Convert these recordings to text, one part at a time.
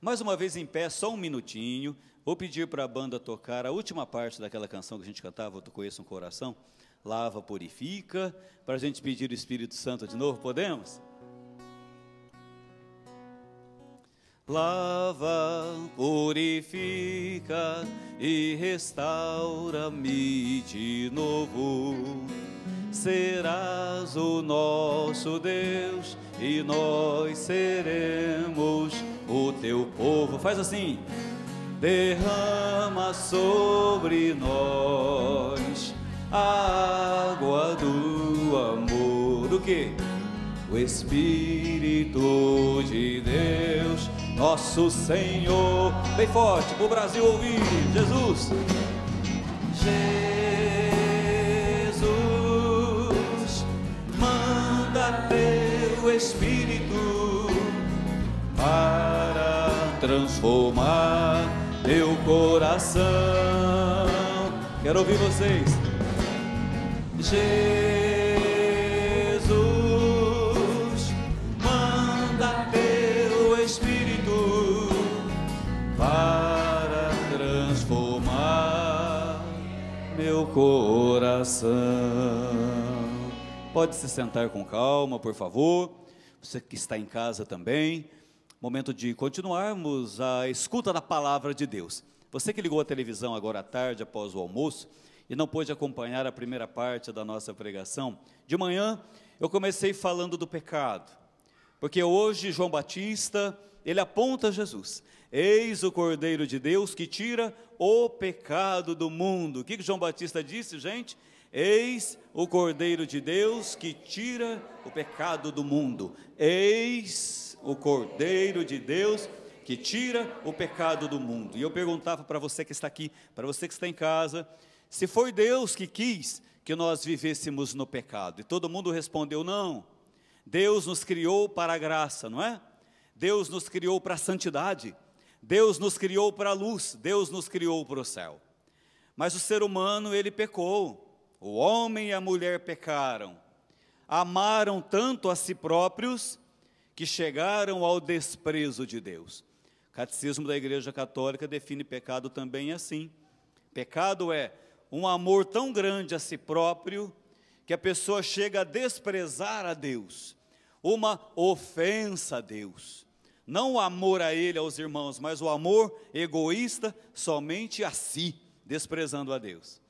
Mais uma vez em pé, só um minutinho. Vou pedir para a banda tocar a última parte daquela canção que a gente cantava, Eu Conheço um Coração. Lava, purifica, para a gente pedir o Espírito Santo de novo, podemos? Lava, purifica e restaura-me de novo. Serás o nosso Deus e nós seremos o teu povo. Faz assim. Derrama sobre nós a água do amor. O quê? O Espírito de Deus, nosso Senhor. Bem forte, para o Brasil ouvir. Jesus. Jesus, manda teu Espírito para transformar meu coração. Quero ouvir vocês. Jesus, manda teu Espírito para transformar meu coração. Pode se sentar com calma, por favor. Você que está em casa também. Momento de continuarmos a escuta da palavra de Deus. Você que ligou a televisão agora à tarde, após o almoço, e não pôde acompanhar a primeira parte da nossa pregação, de manhã eu comecei falando do pecado, porque hoje João Batista, ele aponta Jesus. Eis o Cordeiro de Deus que tira o pecado do mundo. O que João Batista disse, gente? Eis o Cordeiro de Deus que tira o pecado do mundo. Eis o Cordeiro de Deus que tira o pecado do mundo. E eu perguntava para você que está aqui, para você que está em casa, se foi Deus que quis que nós vivêssemos no pecado. E todo mundo respondeu, não. Deus nos criou para a graça, não é? Deus nos criou para a santidade. Deus nos criou para a luz. Deus nos criou para o céu. Mas o ser humano, ele pecou. O homem e a mulher pecaram. Amaram tanto a si próprios que chegaram ao desprezo de Deus. O Catecismo da Igreja Católica define pecado também assim. Pecado é um amor tão grande a si próprio que a pessoa chega a desprezar a Deus. Uma ofensa a Deus. Não o amor a Ele, aos irmãos, mas o amor egoísta somente a si, desprezando a Deus.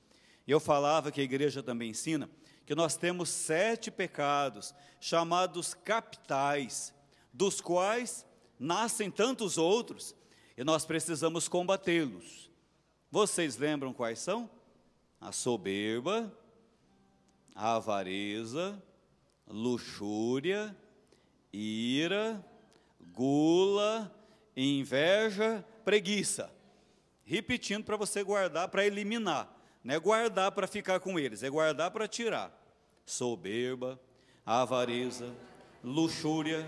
E eu falava que a igreja também ensina que nós temos 7 pecados, chamados capitais, dos quais nascem tantos outros, e nós precisamos combatê-los. Vocês lembram quais são? A soberba, a avareza, luxúria, ira, gula, inveja, preguiça. Repetindo para você guardar, para eliminar. Não é guardar para ficar com eles, é guardar para tirar. Soberba, avareza, luxúria,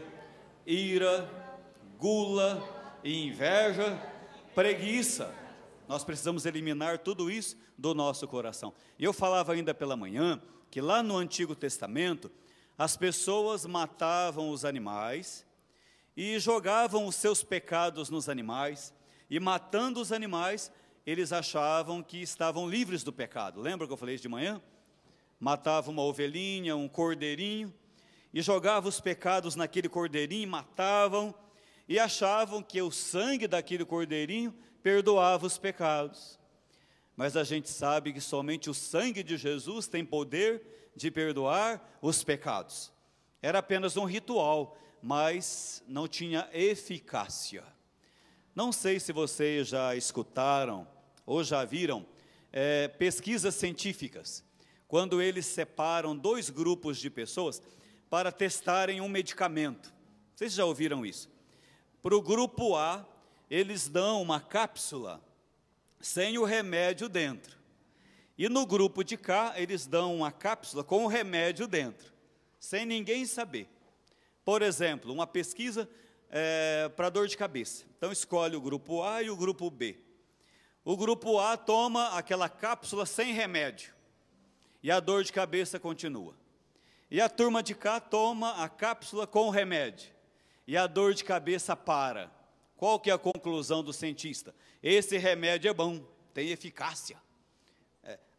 ira, gula, inveja, preguiça. Nós precisamos eliminar tudo isso do nosso coração. E eu falava ainda pela manhã, que lá no Antigo Testamento, as pessoas matavam os animais, e jogavam os seus pecados nos animais, e matando os animais, eles achavam que estavam livres do pecado. Lembra que eu falei isso de manhã? Matava uma ovelhinha, um cordeirinho, e jogavam os pecados naquele cordeirinho, matavam, e achavam que o sangue daquele cordeirinho perdoava os pecados. Mas a gente sabe que somente o sangue de Jesus tem poder de perdoar os pecados. Era apenas um ritual, mas não tinha eficácia. Não sei se vocês já escutaram ou já viram pesquisas científicas, quando eles separam 2 grupos de pessoas para testarem um medicamento. Vocês já ouviram isso? Para o grupo A, eles dão uma cápsula sem o remédio dentro. E no grupo de cá, eles dão uma cápsula com o remédio dentro, sem ninguém saber. Por exemplo, uma pesquisa para dor de cabeça. Então, escolhe o grupo A e o grupo B. O grupo A toma aquela cápsula sem remédio, e a dor de cabeça continua. E a turma de cá toma a cápsula com o remédio, e a dor de cabeça para. Qual que é a conclusão do cientista? Esse remédio é bom, tem eficácia.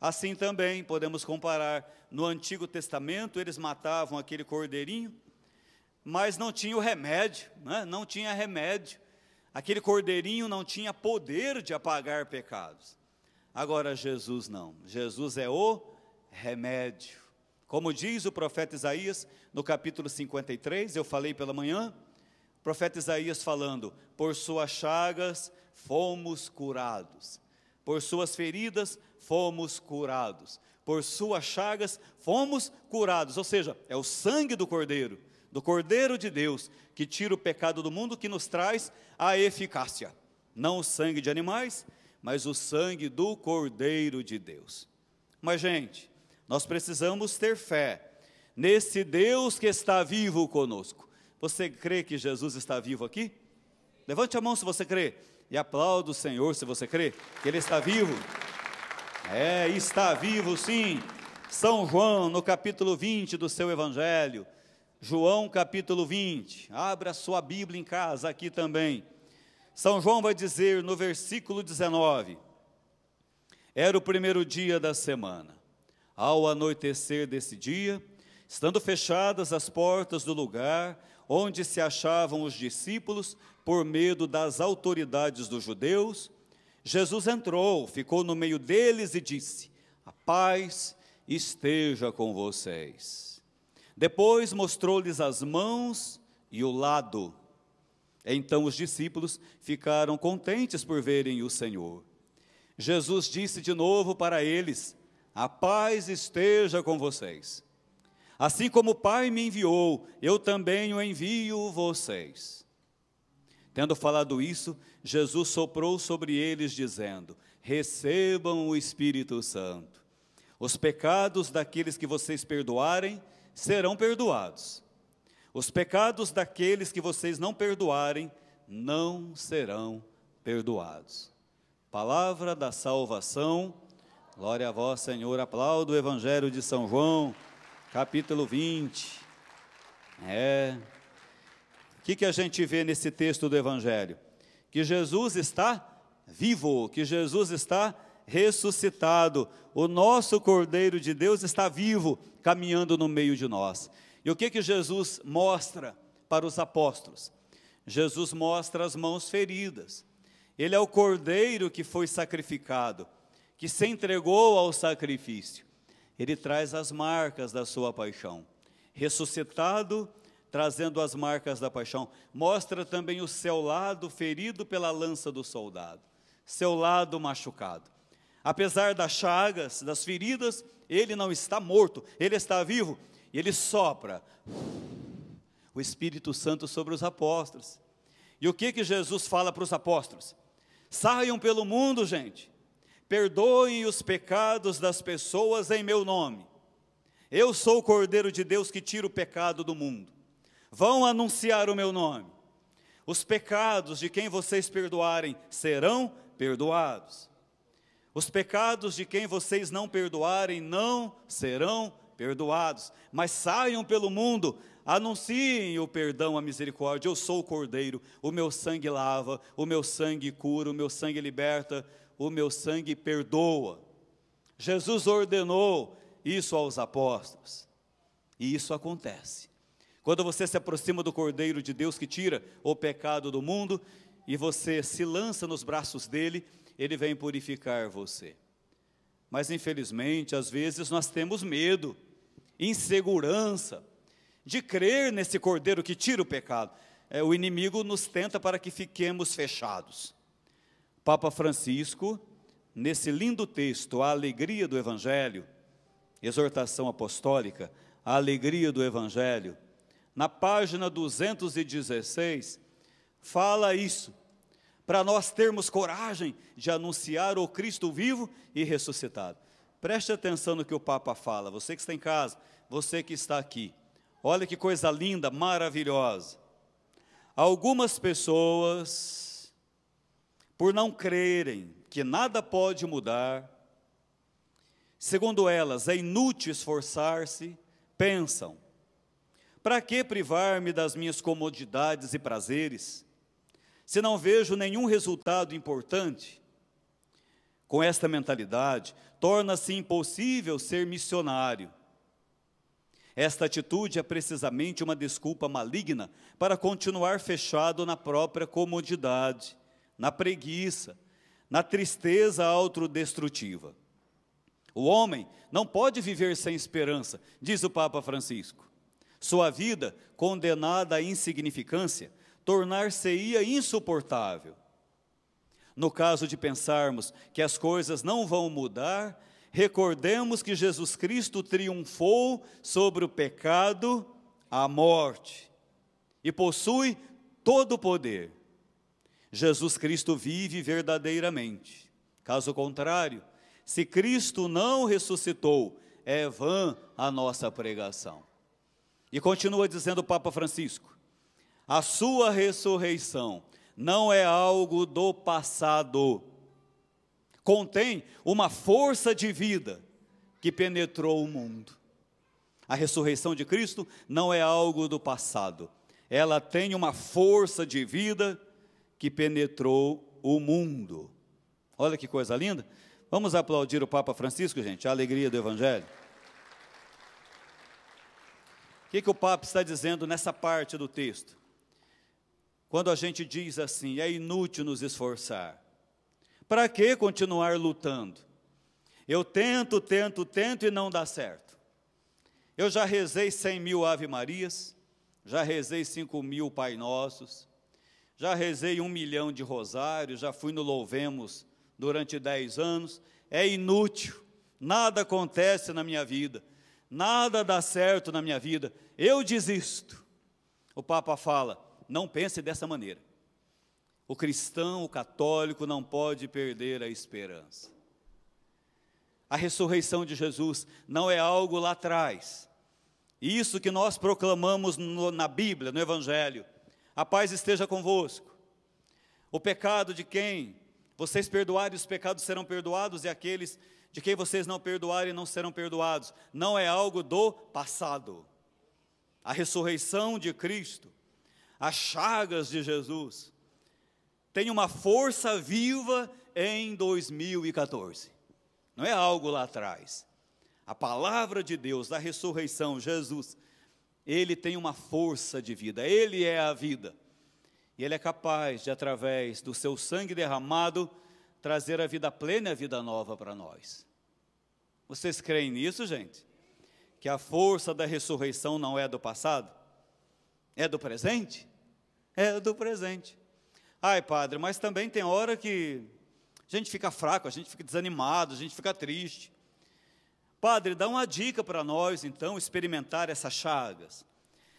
Assim também podemos comparar, no Antigo Testamento eles matavam aquele cordeirinho, mas não tinha o remédio, né? Não tinha remédio. Aquele cordeirinho não tinha poder de apagar pecados. Agora Jesus não, Jesus é o remédio. Como diz o profeta Isaías, no capítulo 53, eu falei pela manhã, o profeta Isaías falando, por suas chagas fomos curados, por suas feridas fomos curados, por suas chagas fomos curados, ou seja, é o sangue do Cordeiro de Deus, que tira o pecado do mundo, que nos traz a eficácia, não o sangue de animais, mas o sangue do Cordeiro de Deus. Mas gente, nós precisamos ter fé nesse Deus que está vivo conosco. Você crê que Jesus está vivo aqui? Levante a mão se você crê, e aplauda o Senhor se você crê que Ele está vivo. Está vivo sim. São João, no capítulo 20 do seu Evangelho, João capítulo 20, abra sua Bíblia em casa aqui também. São João vai dizer no versículo 19, era o primeiro dia da semana. Ao anoitecer desse dia, estando fechadas as portas do lugar onde se achavam os discípulos, por medo das autoridades dos judeus, Jesus entrou, ficou no meio deles e disse, a paz esteja com vocês. Depois mostrou-lhes as mãos e o lado. Então os discípulos ficaram contentes por verem o Senhor. Jesus disse de novo para eles, a paz esteja com vocês. Assim como o Pai me enviou, eu também o envio vocês. Tendo falado isso, Jesus soprou sobre eles, dizendo, recebam o Espírito Santo. Os pecados daqueles que vocês perdoarem, serão perdoados. Os pecados daqueles que vocês não perdoarem, não serão perdoados. Palavra da salvação. Glória a vós, Senhor. Aplaudo o Evangelho de São João, capítulo 20. O que a gente vê nesse texto do Evangelho? Que Jesus está vivo, que Jesus está ressuscitado. O nosso Cordeiro de Deus está vivo, caminhando no meio de nós. E o que Jesus mostra para os apóstolos? Jesus mostra as mãos feridas. Ele é o Cordeiro que foi sacrificado, que se entregou ao sacrifício. Ele traz as marcas da sua paixão. Ressuscitado, trazendo as marcas da paixão. Mostra também o seu lado ferido pela lança do soldado. Seu lado machucado. Apesar das chagas, das feridas, ele não está morto, ele está vivo. E ele sopra o Espírito Santo sobre os apóstolos. E o que Jesus fala para os apóstolos? Saiam pelo mundo, gente. Perdoem os pecados das pessoas em meu nome. Eu sou o Cordeiro de Deus que tira o pecado do mundo. Vão anunciar o meu nome. Os pecados de quem vocês perdoarem serão perdoados. Os pecados de quem vocês não perdoarem não serão perdoados. Mas saiam pelo mundo, anunciem o perdão, a misericórdia. Eu sou o Cordeiro, o meu sangue lava, o meu sangue cura, o meu sangue liberta, o meu sangue perdoa. Jesus ordenou isso aos apóstolos. E isso acontece. Quando você se aproxima do Cordeiro de Deus que tira o pecado do mundo, e você se lança nos braços dele, ele vem purificar você. Mas infelizmente, às vezes nós temos medo, insegurança, de crer nesse Cordeiro que tira o pecado. O inimigo nos tenta para que fiquemos fechados. Papa Francisco, nesse lindo texto, A Alegria do Evangelho, exortação apostólica, A Alegria do Evangelho, na página 216, fala isso, para nós termos coragem de anunciar o Cristo vivo e ressuscitado. Preste atenção no que o Papa fala, você que está em casa, você que está aqui. Olha que coisa linda, maravilhosa. Algumas pessoas, por não crerem que nada pode mudar, segundo elas, é inútil esforçar-se, pensam, para que privar-me das minhas comodidades e prazeres? Se não vejo nenhum resultado importante, com esta mentalidade, torna-se impossível ser missionário. Esta atitude é precisamente uma desculpa maligna para continuar fechado na própria comodidade, na preguiça, na tristeza autodestrutiva. O homem não pode viver sem esperança, diz o Papa Francisco. Sua vida, condenada à insignificância, tornar-se-ia insuportável. No caso de pensarmos que as coisas não vão mudar, recordemos que Jesus Cristo triunfou sobre o pecado, a morte, e possui todo o poder. Jesus Cristo vive verdadeiramente. Caso contrário, se Cristo não ressuscitou, é vã a nossa pregação. E continua dizendo o Papa Francisco, a sua ressurreição não é algo do passado, contém uma força de vida que penetrou o mundo. A ressurreição de Cristo não é algo do passado, ela tem uma força de vida que penetrou o mundo. Olha que coisa linda. Vamos aplaudir o Papa Francisco, gente, a alegria do Evangelho. O que o Papa está dizendo nessa parte do texto? Quando a gente diz assim, é inútil nos esforçar. Para que continuar lutando? Eu tento e não dá certo. Eu já rezei 100.000 Ave Marias, já rezei 5.000 Pai Nossos, já rezei 1 milhão de rosários, já fui no Louvemos durante 10 anos, é inútil, nada acontece na minha vida, nada dá certo na minha vida, eu desisto. O Papa fala, não pense dessa maneira. O cristão, o católico não pode perder a esperança. A ressurreição de Jesus não é algo lá atrás. Isso que nós proclamamos na Bíblia, no Evangelho, a paz esteja convosco. O pecado de quem vocês perdoarem, os pecados serão perdoados, e aqueles de quem vocês não perdoarem não serão perdoados. Não é algo do passado. A ressurreição de Cristo, as chagas de Jesus, tem uma força viva em 2014. Não é algo lá atrás. A palavra de Deus, da ressurreição, Jesus, Ele tem uma força de vida, Ele é a vida. E Ele é capaz de, através do seu sangue derramado, trazer a vida plena e a vida nova para nós. Vocês creem nisso, gente? Que a força da ressurreição não é do passado? É do presente? É do presente. Ai, padre, mas também tem hora que a gente fica fraco, a gente fica desanimado, a gente fica triste. Padre, dá uma dica para nós, então, experimentar essas chagas,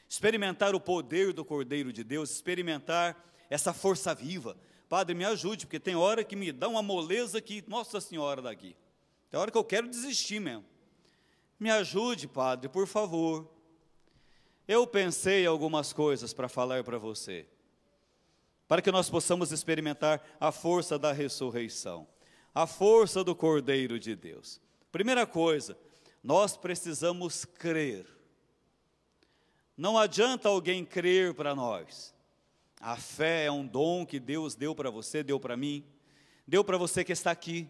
experimentar o poder do Cordeiro de Deus, experimentar essa força viva. Padre, me ajude, porque tem hora que me dá uma moleza que, Nossa Senhora daqui, tem hora que eu quero desistir mesmo. Me ajude, padre, por favor. Eu pensei algumas coisas para falar para você, para que nós possamos experimentar a força da ressurreição, a força do Cordeiro de Deus. Primeira coisa, nós precisamos crer. Não adianta alguém crer para nós. A fé é um dom que Deus deu para você, deu para mim, deu para você que está aqui.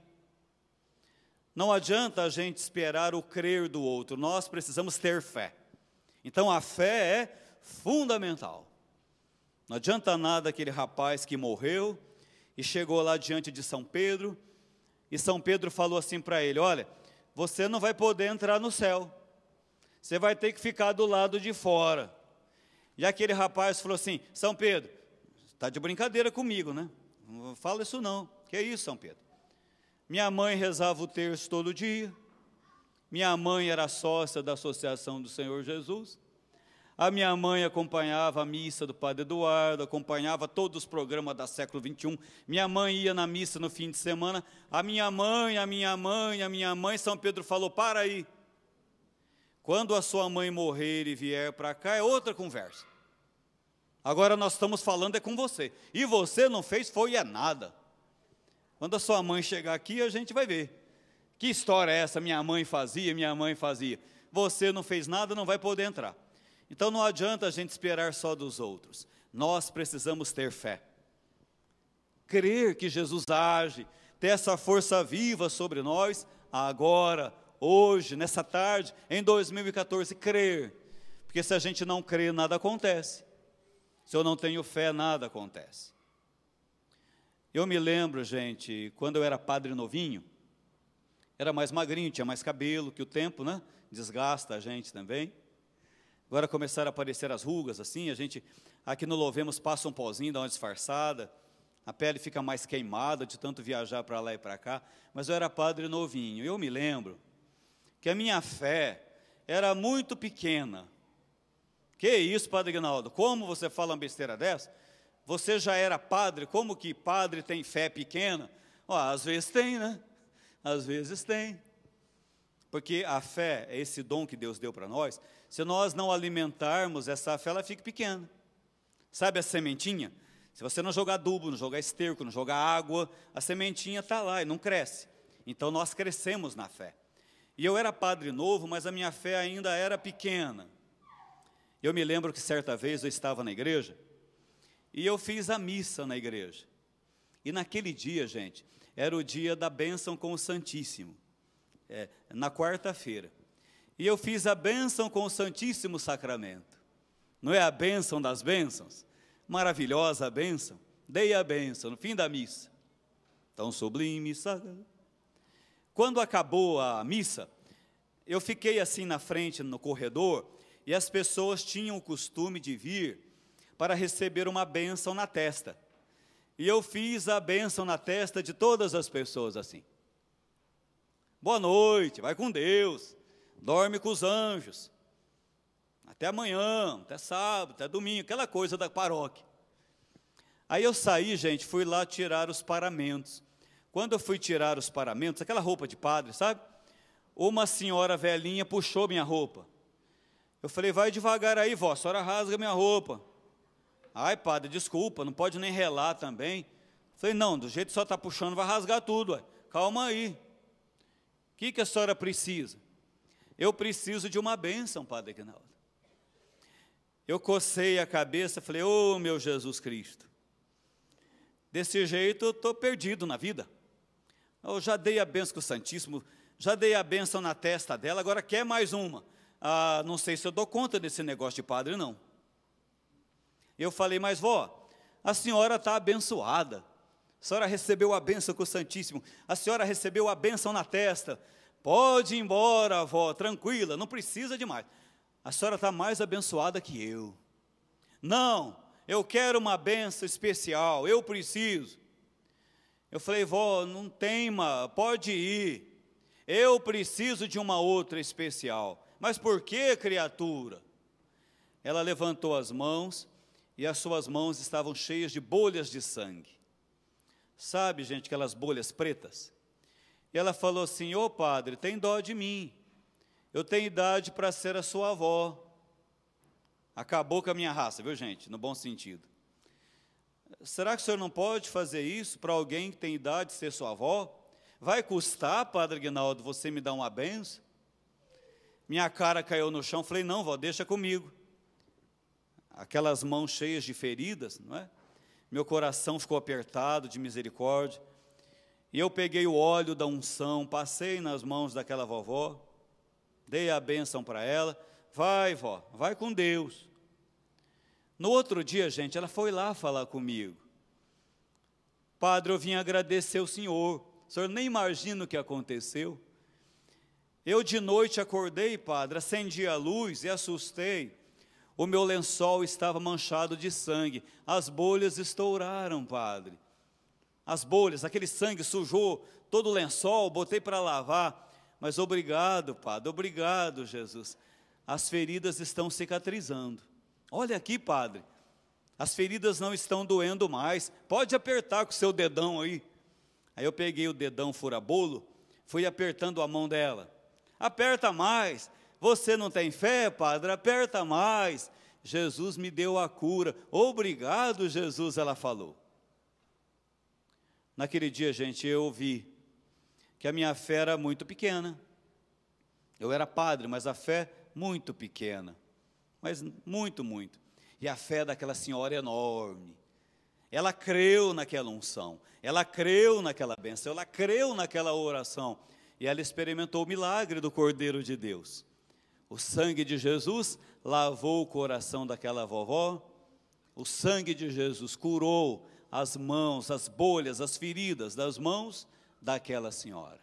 Não adianta a gente esperar o crer do outro, nós precisamos ter fé. Então a fé é fundamental. Não adianta nada aquele rapaz que morreu e chegou lá diante de São Pedro, e São Pedro falou assim para ele, olha, você não vai poder entrar no céu, você vai ter que ficar do lado de fora. E aquele rapaz falou assim, São Pedro, está de brincadeira comigo, né? Não fala isso não. Que é isso, São Pedro? Minha mãe rezava o terço todo dia, minha mãe era sócia da Associação do Senhor Jesus, a minha mãe acompanhava a missa do Padre Eduardo, acompanhava todos os programas da século XXI, minha mãe ia na missa no fim de semana, a minha mãe, São Pedro falou, para aí, quando a sua mãe morrer e vier para cá, é outra conversa. Agora nós estamos falando é com você, e você não fez, foi é nada. Quando a sua mãe chegar aqui, a gente vai ver. Que história é essa? Minha mãe fazia. Você não fez nada, não vai poder entrar. Então não adianta a gente esperar só dos outros. Nós precisamos ter fé. crer que Jesus age, ter essa força viva sobre nós, agora, hoje, nessa tarde, em 2014, crer. Porque se a gente não crê, nada acontece. Se eu não tenho fé, nada acontece. Eu me lembro, gente, quando eu era padre novinho, era mais magrinho, tinha mais cabelo, que o tempo, né, desgasta a gente também. Agora começaram a aparecer as rugas, assim, a gente, aqui no Louvemos, passa um pozinho, dá uma disfarçada, a pele fica mais queimada de tanto viajar para lá e para cá, mas eu era padre novinho, e eu me lembro que a minha fé era muito pequena. Que isso, padre Aguinaldo, como você fala uma besteira dessa? Você já era padre, como que padre tem fé pequena? Ó, às vezes tem, né? Às vezes tem. Porque a fé é esse dom que Deus deu para nós. Se nós não alimentarmos essa fé, ela fica pequena. Sabe a sementinha? Se você não jogar adubo, não jogar esterco, não jogar água, a sementinha está lá e não cresce. Então nós crescemos na fé. E eu era padre novo, mas a minha fé ainda era pequena. Eu me lembro que certa vez eu estava na igreja e eu fiz a missa na igreja. E naquele dia, gente, era o dia da bênção com o Santíssimo, na quarta-feira. E eu fiz a bênção com o Santíssimo Sacramento. Não é a bênção das bênçãos? Maravilhosa a bênção. Dei a bênção no fim da missa. Tão sublime, sagrado. Quando acabou a missa, eu fiquei assim na frente, no corredor, e as pessoas tinham o costume de vir para receber uma bênção na testa. E eu fiz a bênção na testa de todas as pessoas assim. Boa noite, vai com Deus, dorme com os anjos. Até amanhã, até sábado, até domingo, aquela coisa da paróquia. Aí eu saí, gente, fui lá tirar os paramentos. Quando eu fui tirar os paramentos, aquela roupa de padre, sabe? Uma senhora velhinha puxou minha roupa. Eu falei, vai devagar aí, vó, a senhora rasga minha roupa. Ai, padre, desculpa, não pode nem relar também. Eu falei, não, do jeito que a senhora está puxando, vai rasgar tudo. Ué. Calma aí. O que a senhora precisa? Eu preciso de uma bênção, padre Aguinaldo. Eu cocei a cabeça, falei, ô meu Jesus Cristo, desse jeito eu estou perdido na vida. Eu já dei a bênção com o Santíssimo, já dei a bênção na testa dela, agora quer mais uma. Ah, não sei se eu dou conta desse negócio de padre, não. Eu falei, mas vó, a senhora está abençoada. A senhora recebeu a bênção com o Santíssimo. A senhora recebeu a bênção na testa. Pode ir embora, vó, tranquila, não precisa de mais. A senhora está mais abençoada que eu. Não, eu quero uma bênção especial, eu preciso. Eu falei, vó, não teima, pode ir. Eu preciso de uma outra especial. Mas por que, criatura? Ela levantou as mãos e as suas mãos estavam cheias de bolhas de sangue. Sabe, gente, aquelas bolhas pretas? E ela falou assim, ô padre, tem dó de mim. Eu tenho idade para ser a sua avó. Acabou com a minha raça, viu, gente? No bom sentido. Será que o senhor não pode fazer isso para alguém que tem idade de ser sua avó? Vai custar, padre Aguinaldo, você me dar uma benção? Minha cara caiu no chão, falei, não, vó, deixa comigo. Aquelas mãos cheias de feridas, não é? Meu coração ficou apertado de misericórdia. E eu peguei o óleo da unção, passei nas mãos daquela vovó, dei a bênção para ela. Vai, vó, vai com Deus. No outro dia, gente, ela foi lá falar comigo. Padre, eu vim agradecer o senhor nem imagina o que aconteceu. Eu de noite acordei, padre, acendi a luz e assustei. O meu lençol estava manchado de sangue. As bolhas estouraram, padre. As bolhas, aquele sangue sujou todo o lençol, botei para lavar. Mas obrigado, padre, obrigado, Jesus. As feridas estão cicatrizando. Olha aqui, padre, as feridas não estão doendo mais. Pode apertar com o seu dedão aí. Aí eu peguei o dedão fura-bolo, fui apertando a mão dela. Aperta mais. Você não tem fé, padre? Aperta mais. Jesus me deu a cura. Obrigado, Jesus, ela falou. Naquele dia, gente, eu vi que a minha fé era muito pequena. Eu era padre, mas a fé muito pequena. Mas muito, muito. E a fé daquela senhora enorme. Ela creu naquela unção, ela creu naquela bênção, ela creu naquela oração, e ela experimentou o milagre do Cordeiro de Deus. O sangue de Jesus lavou o coração daquela vovó, o sangue de Jesus curou as mãos, as bolhas, as feridas das mãos daquela senhora.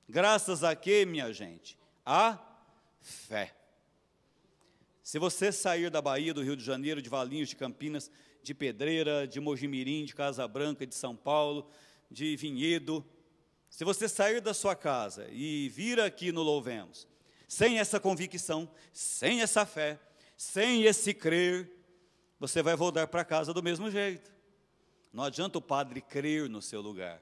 Graças a quê, minha gente? A fé. Se você sair da Bahia, do Rio de Janeiro, de Valinhos, de Campinas, de Pedreira, de Mojimirim, de Casa Branca, de São Paulo, de Vinhedo, se você sair da sua casa e vir aqui no Louvemos, sem essa convicção, sem essa fé, sem esse crer, você vai voltar para casa do mesmo jeito. Não adianta o padre crer no seu lugar.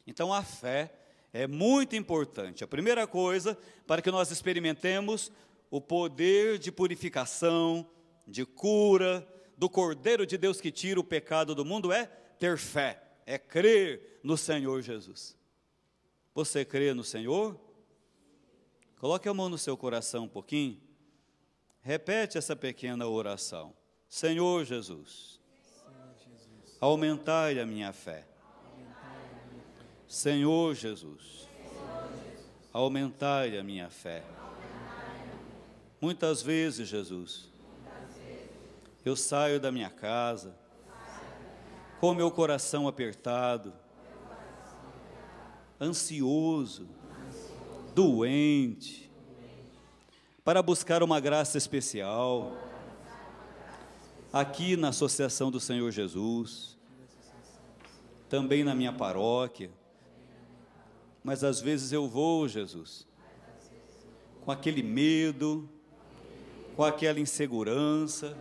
Então a fé é muito importante. A primeira coisa, para que nós experimentemos o poder de purificação, de cura, do Cordeiro de Deus que tira o pecado do mundo, é ter fé, é crer no Senhor Jesus. Você crê no Senhor? Coloque a mão no seu coração um pouquinho. Repete essa pequena oração. Senhor Jesus, aumentai a minha fé. Senhor Jesus, aumentai a minha fé. Muitas vezes, Jesus, eu saio da minha casa com meu coração apertado, ansioso, doente, para buscar uma graça especial aqui na Associação do Senhor Jesus, também na minha paróquia. Mas às vezes eu vou, Jesus, com aquele medo, com aquela insegurança,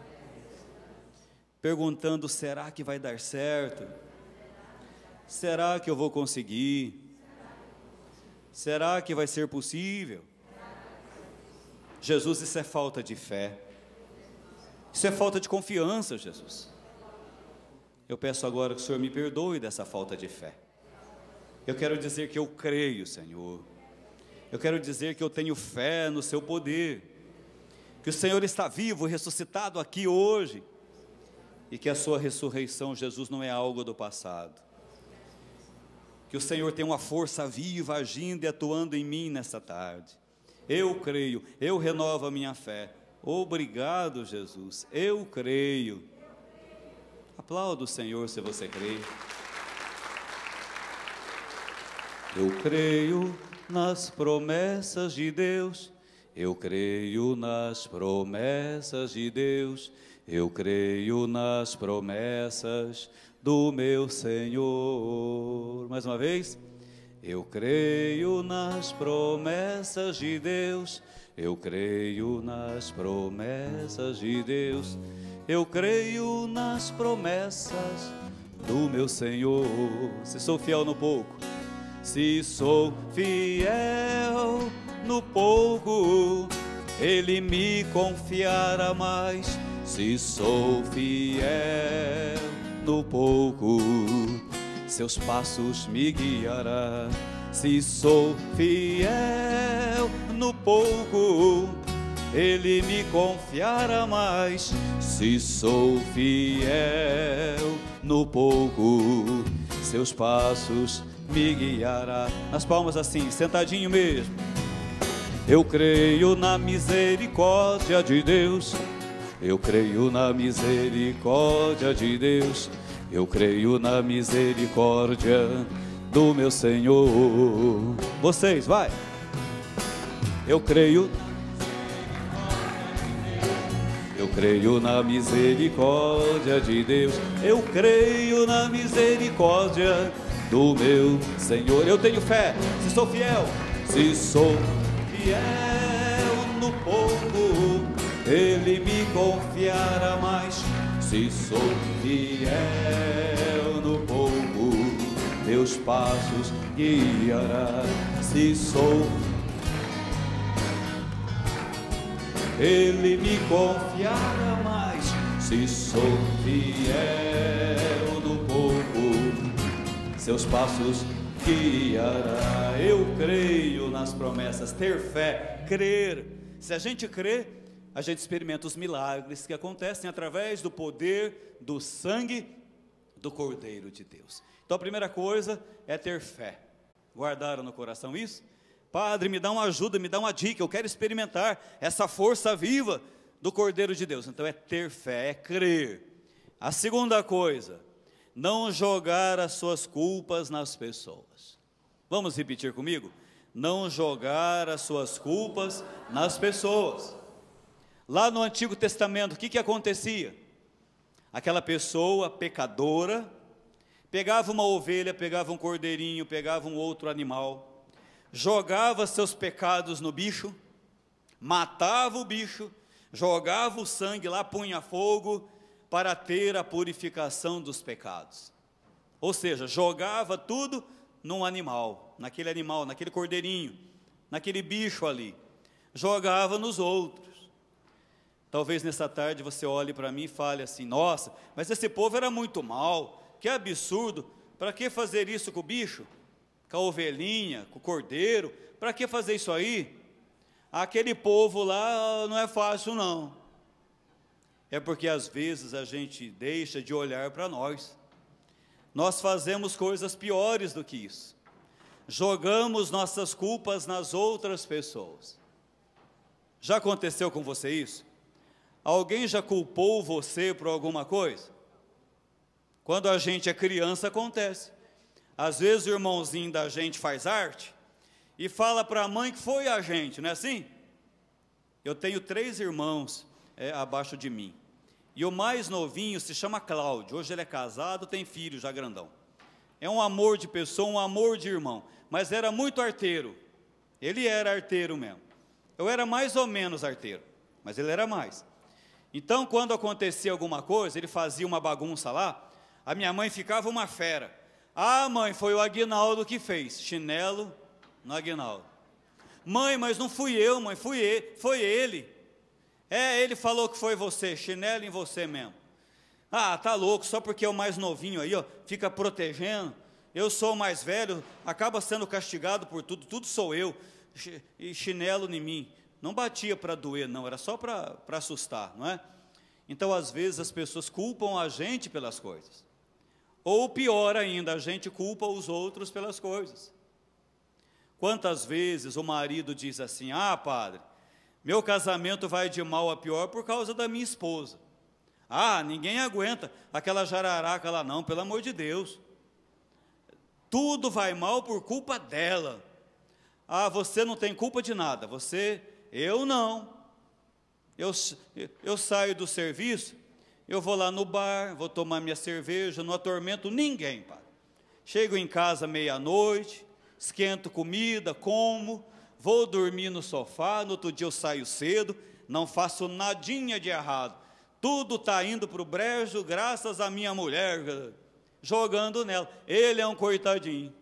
perguntando: será que vai dar certo? Será que eu vou conseguir? Será que vai ser possível? Jesus, isso é falta de fé. Isso é falta de confiança, Jesus. Eu peço agora que o Senhor me perdoe dessa falta de fé. Eu quero dizer que eu creio, Senhor. Eu quero dizer que eu tenho fé no seu poder, que o Senhor está vivo, ressuscitado aqui hoje, e que a sua ressurreição, Jesus, não é algo do passado. Que o Senhor tem uma força viva agindo e atuando em mim nessa tarde. Eu creio, eu renovo a minha fé. Obrigado, Jesus, eu creio. Aplauda o Senhor se você crê. Eu creio nas promessas de Deus, eu creio nas promessas de Deus, eu creio nas promessas do meu Senhor. Mais uma vez. Eu creio nas promessas de Deus, eu creio nas promessas de Deus, eu creio nas promessas do meu Senhor. Se sou fiel no pouco, se sou fiel no pouco, Ele me confiará mais. Se sou fiel no pouco, seus passos me guiará. Se sou fiel no pouco, Ele me confiará mais. Se sou fiel no pouco, seus passos me guiará. Nas palmas assim, sentadinho mesmo. Eu creio na misericórdia de Deus, eu creio na misericórdia de Deus, eu creio na misericórdia do meu Senhor. Vocês, vai. Eu creio na misericórdia de Deus, eu creio na misericórdia do meu Senhor. Eu tenho fé, se sou fiel no pouco, Ele me confiará mais. Se sou fiel no pouco, meus passos guiará. Se sou, Ele me confiará mais. Se sou fiel no pouco, seus passos guiará. Eu creio nas promessas. Ter fé, crer. Se a gente crê, a gente experimenta os milagres que acontecem através do poder do sangue do Cordeiro de Deus. Então a primeira coisa é ter fé. Guardaram no coração isso? Padre, me dá uma ajuda, me dá uma dica, eu quero experimentar essa força viva do Cordeiro de Deus. Então é ter fé, é crer. A segunda coisa, não jogar as suas culpas nas pessoas. Vamos repetir comigo? Não jogar as suas culpas nas pessoas. Lá no Antigo Testamento, o que acontecia? Aquela pessoa pecadora pegava uma ovelha, pegava um cordeirinho, pegava um outro animal, jogava seus pecados no bicho, matava o bicho, jogava o sangue lá, punha fogo para ter a purificação dos pecados. Ou seja, jogava tudo num animal, naquele cordeirinho, naquele bicho ali, jogava nos outros. Talvez nessa tarde você olhe para mim e fale assim: nossa, mas esse povo era muito mau, que absurdo, para que fazer isso com o bicho? Com a ovelhinha, com o cordeiro, para que fazer isso aí? Aquele povo lá não é fácil não. É porque às vezes a gente deixa de olhar para nós. Nós fazemos coisas piores do que isso. Jogamos nossas culpas nas outras pessoas. Já aconteceu com você isso? Alguém já culpou você por alguma coisa? Quando a gente é criança, acontece. Às vezes o irmãozinho da gente faz arte e fala para a mãe que foi a gente, não é assim? Eu tenho 3 irmãos abaixo de mim. E o mais novinho se chama Cláudio. Hoje ele é casado, tem filho já grandão. É um amor de pessoa, um amor de irmão. Mas era muito arteiro. Ele era arteiro mesmo. Eu era mais ou menos arteiro, mas ele era mais. Então, quando acontecia alguma coisa, ele fazia uma bagunça lá, a minha mãe ficava uma fera. Ah, mãe, foi o Aguinaldo que fez. Chinelo no Aguinaldo. Mãe, mas não fui eu, mãe, foi ele. Ele falou que foi você, chinelo em você mesmo. Ah, tá louco, só porque é o mais novinho aí, ó, fica protegendo. Eu sou o mais velho, acaba sendo castigado por tudo sou eu. E chinelo em mim. Não batia para doer, não, era só para assustar, não é? Então, às vezes, as pessoas culpam a gente pelas coisas. Ou pior ainda, a gente culpa os outros pelas coisas. Quantas vezes o marido diz assim: ah, padre, meu casamento vai de mal a pior por causa da minha esposa. Ah, ninguém aguenta aquela jararaca lá não, pelo amor de Deus. Tudo vai mal por culpa dela. Ah, você não tem culpa de nada, eu não. Eu saio do serviço, eu vou lá no bar, vou tomar minha cerveja, não atormento ninguém, pai. Chego em casa meia-noite, esquento comida, como, vou dormir no sofá, no outro dia eu saio cedo, não faço nadinha de errado. Tudo está indo para o brejo graças à minha mulher, jogando nela. Ele é um coitadinho.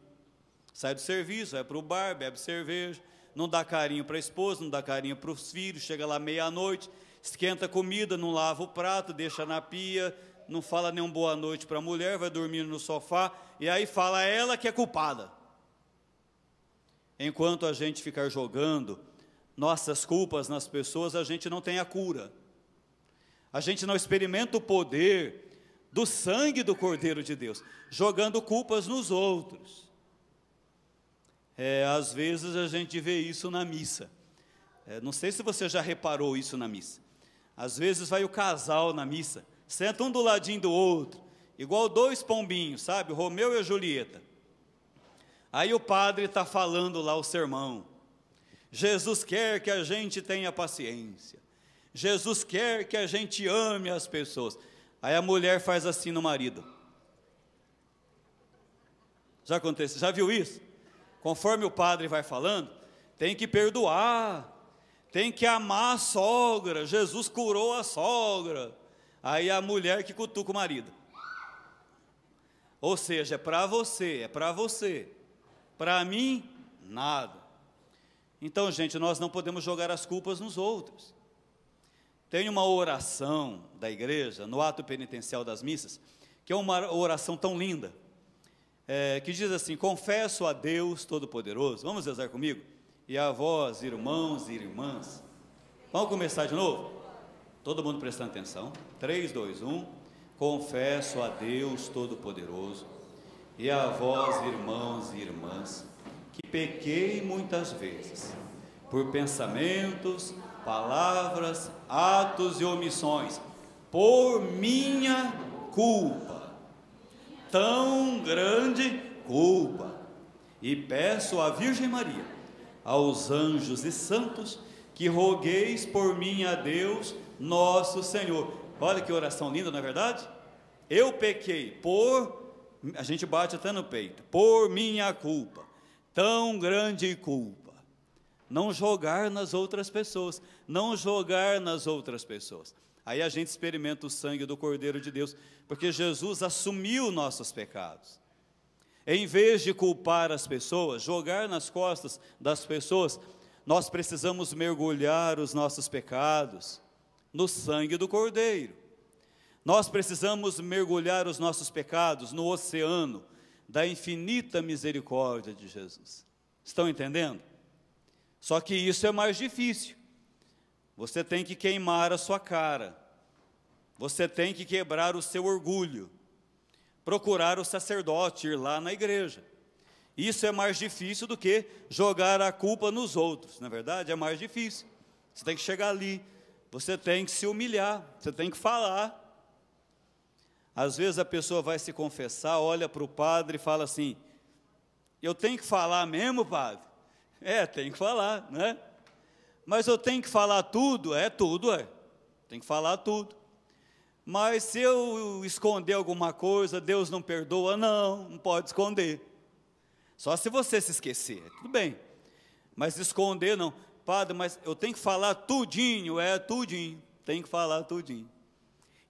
Sai do serviço, vai para o bar, bebe cerveja, não dá carinho para a esposa, não dá carinho para os filhos, chega lá meia-noite, esquenta a comida, não lava o prato, deixa na pia, não fala nem boa noite para a mulher, vai dormir no sofá, e aí fala ela que é culpada. Enquanto a gente ficar jogando nossas culpas nas pessoas, a gente não tem a cura. A gente não experimenta o poder do sangue do Cordeiro de Deus, jogando culpas nos outros. Às vezes a gente vê isso na missa. Não sei se você já reparou isso na missa. Às vezes vai o casal na missa, senta um do ladinho do outro, igual 2 pombinhos, sabe? O Romeu e a Julieta. Aí o padre está falando lá o sermão. Jesus quer que a gente tenha paciência. Jesus quer que a gente ame as pessoas. Aí a mulher faz assim no marido. Já aconteceu? Já viu isso? Conforme o padre vai falando, tem que perdoar, tem que amar a sogra. Jesus curou a sogra. Aí a mulher que cutuca o marido. Ou seja, é para você, é para você. Para mim, nada. Então, gente, nós não podemos jogar as culpas nos outros. Tem uma oração da igreja, no ato penitencial das missas, que é uma oração tão linda, que diz assim: confesso a Deus Todo-Poderoso. Vamos rezar comigo? E a vós, irmãos e irmãs. Vamos começar de novo? Todo mundo prestando atenção. 3, 2, 1. confesso a Deus Todo-Poderoso e a vós, irmãos e irmãs, que pequei muitas vezes, por pensamentos, palavras, atos e omissões, por minha culpa, tão grande culpa, e peço à Virgem Maria, aos anjos e santos, que rogueis por mim a Deus nosso Senhor. Olha que oração linda, não é verdade? Eu pequei a gente bate até no peito, por minha culpa, tão grande culpa. Não jogar nas outras pessoas, não jogar nas outras pessoas. Aí a gente experimenta o sangue do Cordeiro de Deus, porque Jesus assumiu nossos pecados. Em vez de culpar as pessoas, jogar nas costas das pessoas, nós precisamos mergulhar os nossos pecados no sangue do Cordeiro. Nós precisamos mergulhar os nossos pecados no oceano da infinita misericórdia de Jesus. Estão entendendo? Só que isso é mais difícil. Você tem que queimar a sua cara. Você tem que quebrar o seu orgulho. Procurar o sacerdote, ir lá na igreja. Isso é mais difícil do que jogar a culpa nos outros. Na verdade, é mais difícil. Você tem que chegar ali. Você tem que se humilhar. Você tem que falar. Às vezes a pessoa vai se confessar, olha para o padre e fala assim: eu tenho que falar mesmo, padre? Tem que falar, né? Mas eu tenho que falar tudo? Tudo. Tem que falar tudo. Mas se eu esconder alguma coisa, Deus não perdoa? Não pode esconder. Só se você se esquecer, tudo bem. Mas esconder não. Padre, mas eu tenho que falar tudinho? Tudinho. Tem que falar tudinho.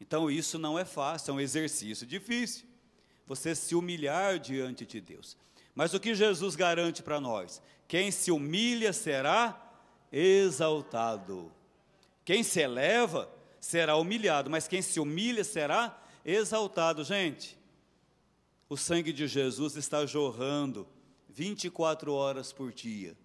Então isso não é fácil, é um exercício difícil. Você se humilhar diante de Deus. Mas o que Jesus garante para nós? Quem se humilha será exaltado. Quem se eleva será humilhado, mas quem se humilha será exaltado. Gente, o sangue de Jesus está jorrando 24 horas por dia,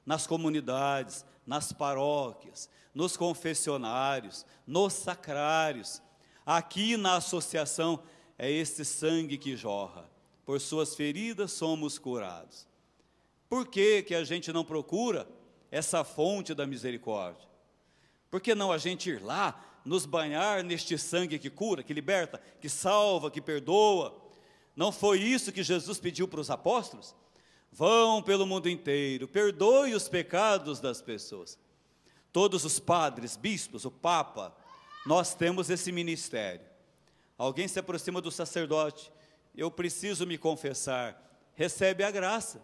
nas comunidades, nas paróquias, nos confessionários, nos sacrários. Aqui na associação é esse sangue que jorra. Por suas feridas somos curados. Por que que a gente não procura essa fonte da misericórdia? Por que não a gente ir lá, nos banhar neste sangue que cura, que liberta, que salva, que perdoa? Não foi isso que Jesus pediu para os apóstolos? Vão pelo mundo inteiro, perdoe os pecados das pessoas. Todos os padres, bispos, o Papa, nós temos esse ministério. Alguém se aproxima do sacerdote, eu preciso me confessar, recebe a graça.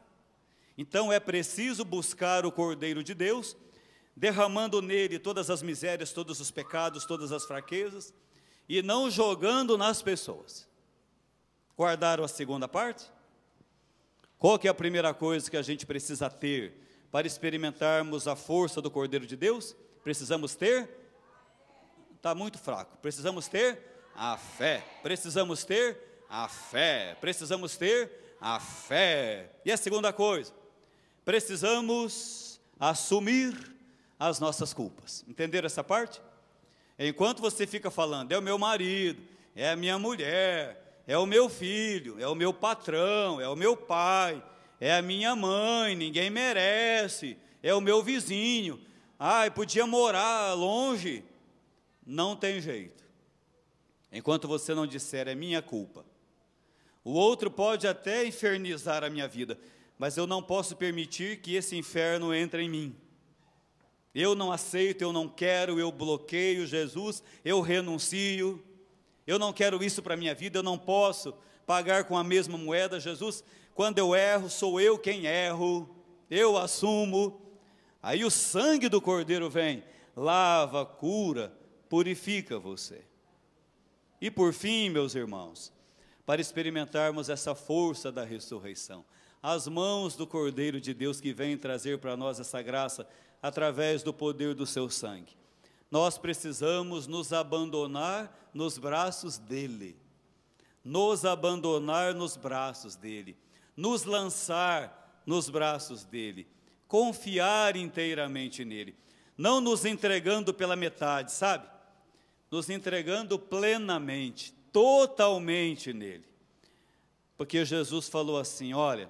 Então é preciso buscar o Cordeiro de Deus, derramando nele todas as misérias, todos os pecados, todas as fraquezas, e não jogando nas pessoas. Guardaram a segunda parte? Qual que é a primeira coisa que a gente precisa ter para experimentarmos a força do Cordeiro de Deus? Precisamos ter? Está muito fraco. Precisamos ter a fé. Precisamos ter a fé. Precisamos ter a fé. E a segunda coisa? Precisamos assumir as nossas culpas. Entenderam essa parte? Enquanto você fica falando, é o meu marido, é a minha mulher, é o meu filho, é o meu patrão, é o meu pai, é a minha mãe, ninguém merece, é o meu vizinho, podia morar longe, não tem jeito. Enquanto você não disser, é minha culpa. O outro pode até infernizar a minha vida, mas eu não posso permitir que esse inferno entre em mim. Eu não aceito, eu não quero, eu bloqueio Jesus, eu renuncio, eu não quero isso para a minha vida, eu não posso pagar com a mesma moeda. Jesus, quando eu erro, sou eu quem erro, eu assumo. Aí o sangue do Cordeiro vem, lava, cura, purifica você. E por fim, meus irmãos, para experimentarmos essa força da ressurreição, as mãos do Cordeiro de Deus que vem trazer para nós essa graça através do poder do seu sangue, nós precisamos nos abandonar nos braços dele, nos abandonar nos braços dele, nos lançar nos braços dele, confiar inteiramente nele, não nos entregando pela metade, sabe? Nos entregando plenamente, totalmente nele. Porque Jesus falou assim: olha,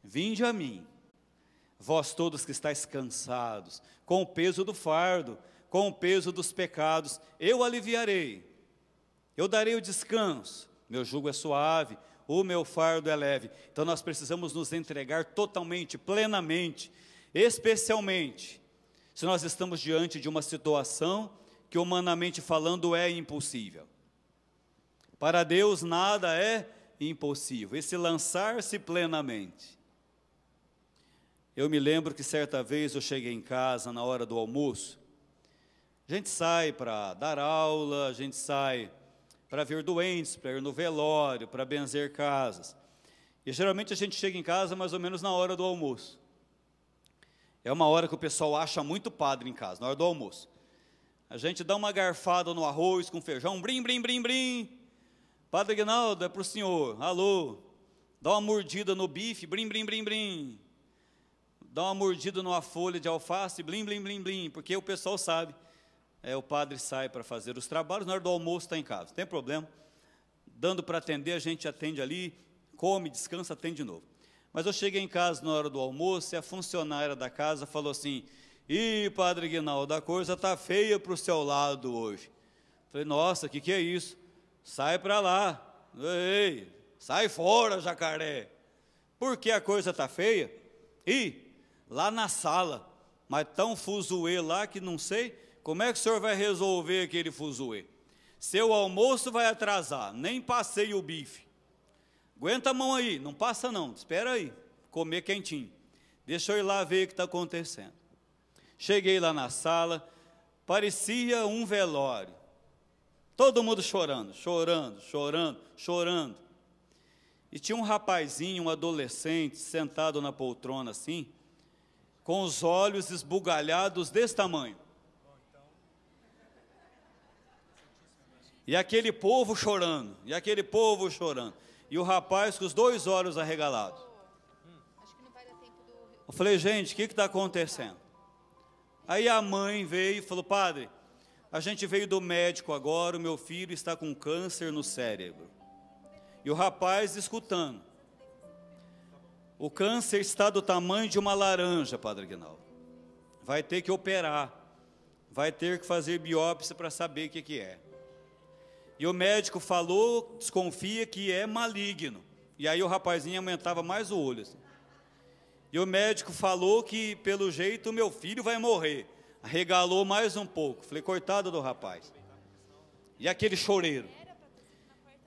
vinde a mim, vós todos que estáis cansados, com o peso do fardo, com o peso dos pecados, eu aliviarei, eu darei o descanso, meu jugo é suave, o meu fardo é leve. Então nós precisamos nos entregar totalmente, plenamente, especialmente se nós estamos diante de uma situação que humanamente falando é impossível. Para Deus nada é impossível, esse lançar-se plenamente. Eu me lembro que certa vez eu cheguei em casa na hora do almoço. A gente sai para dar aula, a gente sai para ver doentes, para ir no velório, para benzer casas. E geralmente a gente chega em casa mais ou menos na hora do almoço. É uma hora que o pessoal acha muito padre em casa, na hora do almoço. A gente dá uma garfada no arroz com feijão, brim, brim, brim, brim. Padre Aguinaldo, é para o senhor, alô. Dá uma mordida no bife, brim, brim, brim, brim. Dá uma mordida numa folha de alface, blim, blim, blim, blim, porque o pessoal sabe. O padre sai para fazer os trabalhos, na hora do almoço está em casa, não tem problema. Dando para atender, a gente atende ali, come, descansa, atende de novo. Mas eu cheguei em casa na hora do almoço e a funcionária da casa falou assim: ih, Padre Aguinaldo, a coisa está feia para o seu lado hoje. Falei: nossa, o que é isso? Sai para lá. Ei, sai fora, jacaré. Por que a coisa está feia? Ih, lá na sala, mas tão fuzuê lá que não sei, como é que o senhor vai resolver aquele fuzuê? Seu almoço vai atrasar, nem passei o bife. Aguenta a mão aí, não passa não, espera aí, comer quentinho. Deixa eu ir lá ver o que está acontecendo. Cheguei lá na sala, parecia um velório. Todo mundo chorando, chorando, chorando, chorando. E tinha um rapazinho, um adolescente, sentado na poltrona assim, com os olhos esbugalhados desse tamanho. E aquele povo chorando, e aquele povo chorando. E o rapaz com os 2 olhos arregalados. Eu falei: gente, o que está acontecendo? Aí a mãe veio e falou: padre, a gente veio do médico agora, o meu filho está com câncer no cérebro. E o rapaz escutando. O câncer está do tamanho de uma laranja, Padre Aguinaldo. Vai ter que operar. Vai ter que fazer biópsia para saber o que é. E o médico falou, desconfia que é maligno. E aí o rapazinho aumentava mais o olho. Assim. E o médico falou que, pelo jeito, o meu filho vai morrer. Arregalou mais um pouco. Falei: coitado do rapaz. E aquele choreiro.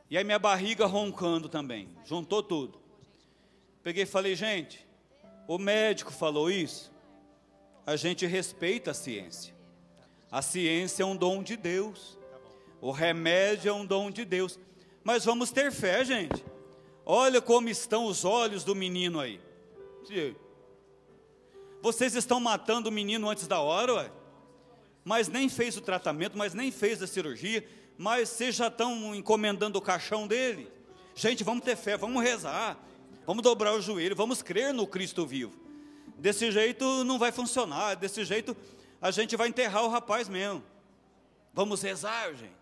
E aí minha barriga roncando também. Juntou tudo. Peguei e falei: gente, o médico falou isso. A gente respeita a ciência. A ciência é um dom de Deus. O remédio é um dom de Deus. Mas vamos ter fé, gente. Olha como estão os olhos do menino aí. Vocês estão matando o menino antes da hora, ué? Mas nem fez o tratamento, mas nem fez a cirurgia, mas vocês já estão encomendando o caixão dele. Gente, vamos ter fé, vamos rezar, vamos dobrar o joelho, vamos crer no Cristo vivo. Desse jeito não vai funcionar, desse jeito a gente vai enterrar o rapaz mesmo. Vamos rezar, gente.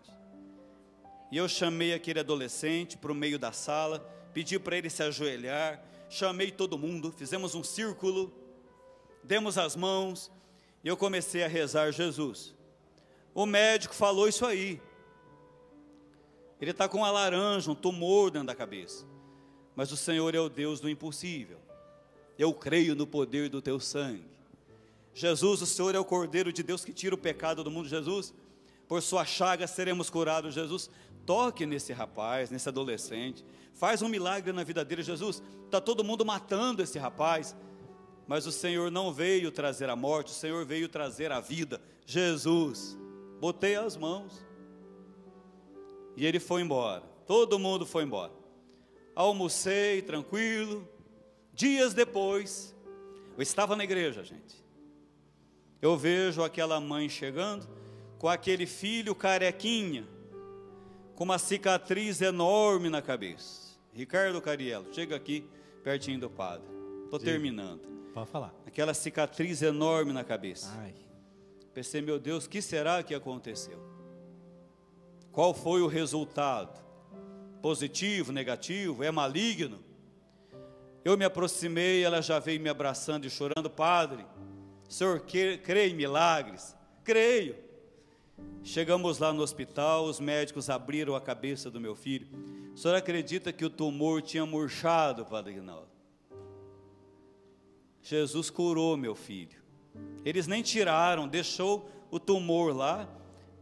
E eu chamei aquele adolescente para o meio da sala, pedi para ele se ajoelhar, chamei todo mundo, fizemos um círculo, demos as mãos, e eu comecei a rezar: Jesus, o médico falou isso aí, ele está com uma laranja, um tumor dentro da cabeça, mas o Senhor é o Deus do impossível, eu creio no poder do teu sangue. Jesus, o Senhor é o Cordeiro de Deus que tira o pecado do mundo. Jesus, por sua chaga seremos curados. Jesus, toque nesse rapaz, nesse adolescente, faz um milagre na vida dele. Jesus, está todo mundo matando esse rapaz, mas o Senhor não veio trazer a morte, o Senhor veio trazer a vida. Jesus, botei as mãos, e ele foi embora, todo mundo foi embora. Almocei tranquilo. Dias depois, eu estava na igreja, gente, eu vejo aquela mãe chegando, com aquele filho carequinha, com uma cicatriz enorme na cabeça. Ricardo Cariello, chega aqui, pertinho do padre. Estou terminando. Pode falar. Aquela cicatriz enorme na cabeça. Ai. Pensei: meu Deus, o que será que aconteceu? Qual foi o resultado? Positivo, negativo, é maligno? Eu me aproximei, ela já veio me abraçando e chorando: padre, o senhor crê em milagres? Creio. Chegamos lá no hospital, os médicos abriram a cabeça do meu filho. O senhor acredita que o tumor tinha murchado, padre Aguinaldo? Jesus curou meu filho. Eles nem tiraram, deixou o tumor lá,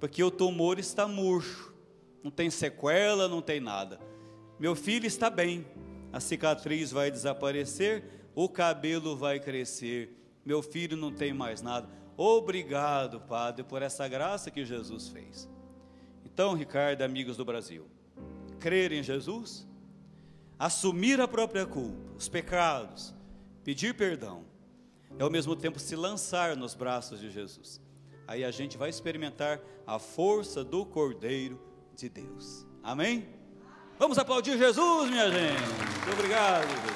porque o tumor está murcho, não tem sequela, não tem nada. Meu filho está bem, a cicatriz vai desaparecer, o cabelo vai crescer, meu filho não tem mais nada. Obrigado, Padre, por essa graça que Jesus fez. Então, Ricardo, amigos do Brasil, crer em Jesus, assumir a própria culpa, os pecados, pedir perdão, é ao mesmo tempo se lançar nos braços de Jesus. Aí a gente vai experimentar a força do Cordeiro de Deus. Amém? Vamos aplaudir Jesus, minha gente. Muito obrigado, Jesus.